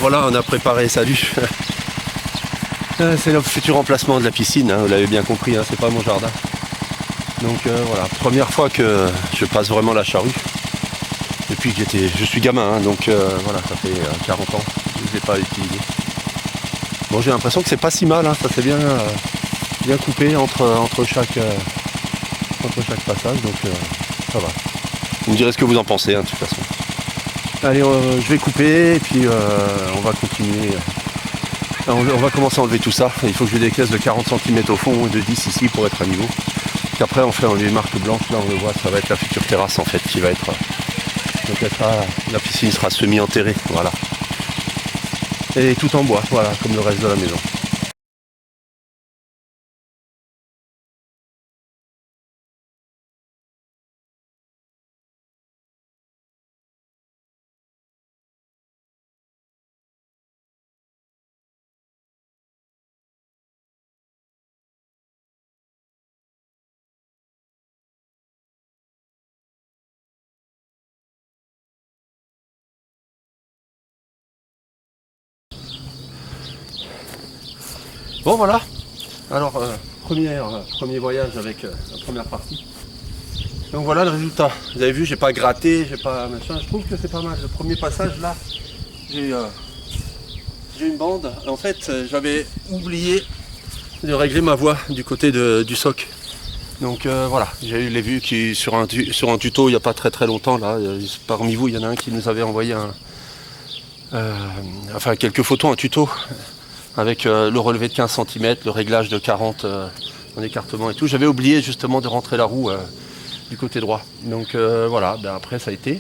Voilà, on a préparé, salut. C'est le futur emplacement de la piscine, hein, vous l'avez bien compris, hein, c'est pas mon jardin. Donc voilà, première fois que je passe vraiment la charrue. Depuis que je suis gamin, hein, donc voilà, ça fait 40 ans que je ne l'ai pas utilisé. Bon, j'ai l'impression que c'est pas si mal, hein, ça s'est bien coupé entre chaque passage, donc ça va. Vous me direz ce que vous en pensez, hein, de toute façon. Allez, je vais couper et puis on va continuer. On va commencer à enlever tout ça. Il faut que je décaisse de 40 cm au fond et de 10 ici pour être à niveau. Puis après on fait enlever les marques blanches, là on le voit, ça va être la future terrasse en fait qui va être. Donc la piscine sera semi-enterrée, voilà. Et tout en bois, voilà, comme le reste de la maison. Bon voilà, alors premier voyage avec la première partie. Donc voilà le résultat. Vous avez vu, j'ai pas gratté, j'ai pas machin. Je trouve que c'est pas mal. Le premier passage là, j'ai une bande. En fait, j'avais oublié de régler ma voix du côté du soc. Donc voilà, j'ai eu les vues qui sur un tuto il n'y a pas très longtemps là. Parmi vous, il y en a un qui nous avait envoyé quelques photos, un tuto avec le relevé de 15 cm, le réglage de 40 en écartement et tout. J'avais oublié justement de rentrer la roue du côté droit. Donc voilà, après ça a été.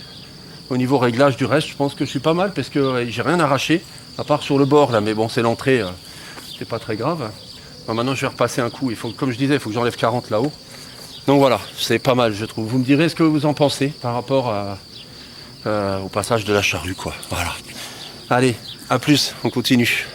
Au niveau réglage du reste, je pense que je suis pas mal parce que j'ai rien arraché, à part sur le bord là, mais bon c'est l'entrée, c'est pas très grave. Maintenant je vais repasser un coup, comme je disais, il faut que j'enlève 40 là-haut. Donc voilà, c'est pas mal je trouve. Vous me direz ce que vous en pensez par rapport au passage de la charrue quoi. Voilà. Allez, à plus, on continue.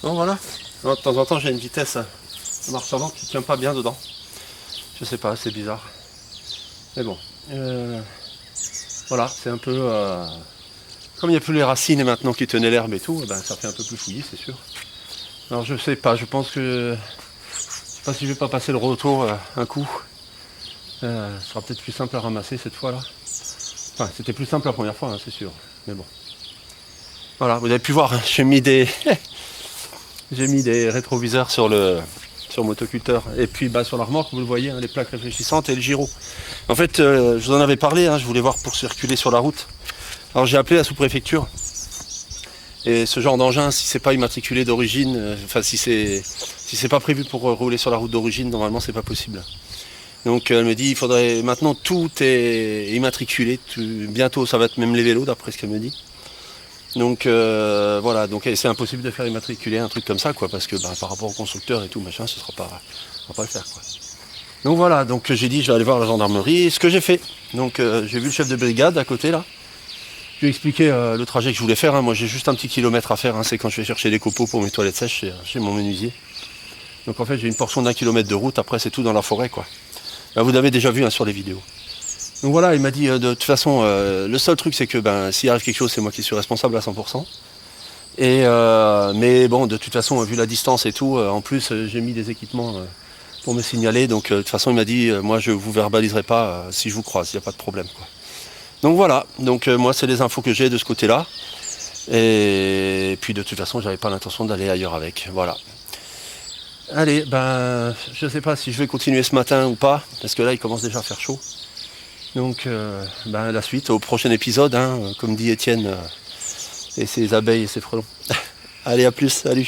Donc voilà. De temps en temps j'ai une vitesse de marche avant qui ne tient pas bien dedans. Je sais pas, c'est bizarre. Mais bon. Voilà, c'est un peu... comme il n'y a plus les racines et maintenant qui tenaient l'herbe et tout, ça fait un peu plus fouillis, c'est sûr. Alors je sais pas, je pense que... Je sais pas si je vais pas passer le retour un coup. Ce sera peut-être plus simple à ramasser cette fois-là. Enfin, c'était plus simple la première fois, hein, c'est sûr. Mais bon. Voilà, vous avez pu voir, hein, j'ai mis des rétroviseurs sur le motoculteur. Et puis sur la remorque, vous le voyez, hein, les plaques réfléchissantes et le gyro. En fait, je vous en avais parlé, hein, je voulais voir pour circuler sur la route. Alors j'ai appelé la sous-préfecture. Et ce genre d'engin, si c'est pas immatriculé d'origine, si c'est pas prévu pour rouler sur la route d'origine, normalement c'est pas possible. Donc elle me dit, il faudrait, maintenant tout est immatriculé, bientôt ça va être même les vélos d'après ce qu'elle me dit. Donc voilà, donc c'est impossible de faire immatriculer un truc comme ça, quoi, parce que par rapport au constructeur et tout, machin, on va pas le faire, quoi. Donc voilà, donc j'ai dit je vais aller voir la gendarmerie, ce que j'ai fait. Donc j'ai vu le chef de brigade à côté là. Je lui ai expliqué le trajet que je voulais faire, hein. Moi j'ai juste un petit kilomètre à faire, hein. C'est quand je vais chercher des copeaux pour mes toilettes sèches chez mon menuisier. Donc en fait j'ai une portion d'1 kilomètre de route, après c'est tout dans la forêt, quoi. Là, vous l'avez déjà vu, hein, sur les vidéos. Donc voilà, il m'a dit de toute façon, le seul truc c'est que s'il arrive quelque chose, c'est moi qui suis responsable à 100%. Mais bon, de toute façon, vu la distance et tout, en plus j'ai mis des équipements pour me signaler. Donc de toute façon, il m'a dit, moi je vous verbaliserai pas si je vous croise, il n'y a pas de problème, quoi. Donc voilà, donc moi c'est les infos que j'ai de ce côté-là. Et puis de toute façon, j'avais pas l'intention d'aller ailleurs avec. Voilà. Allez, je sais pas si je vais continuer ce matin ou pas, parce que là il commence déjà à faire chaud. Donc la suite au prochain épisode, hein, comme dit Étienne, et ses abeilles et ses frelons. Allez, à plus, salut.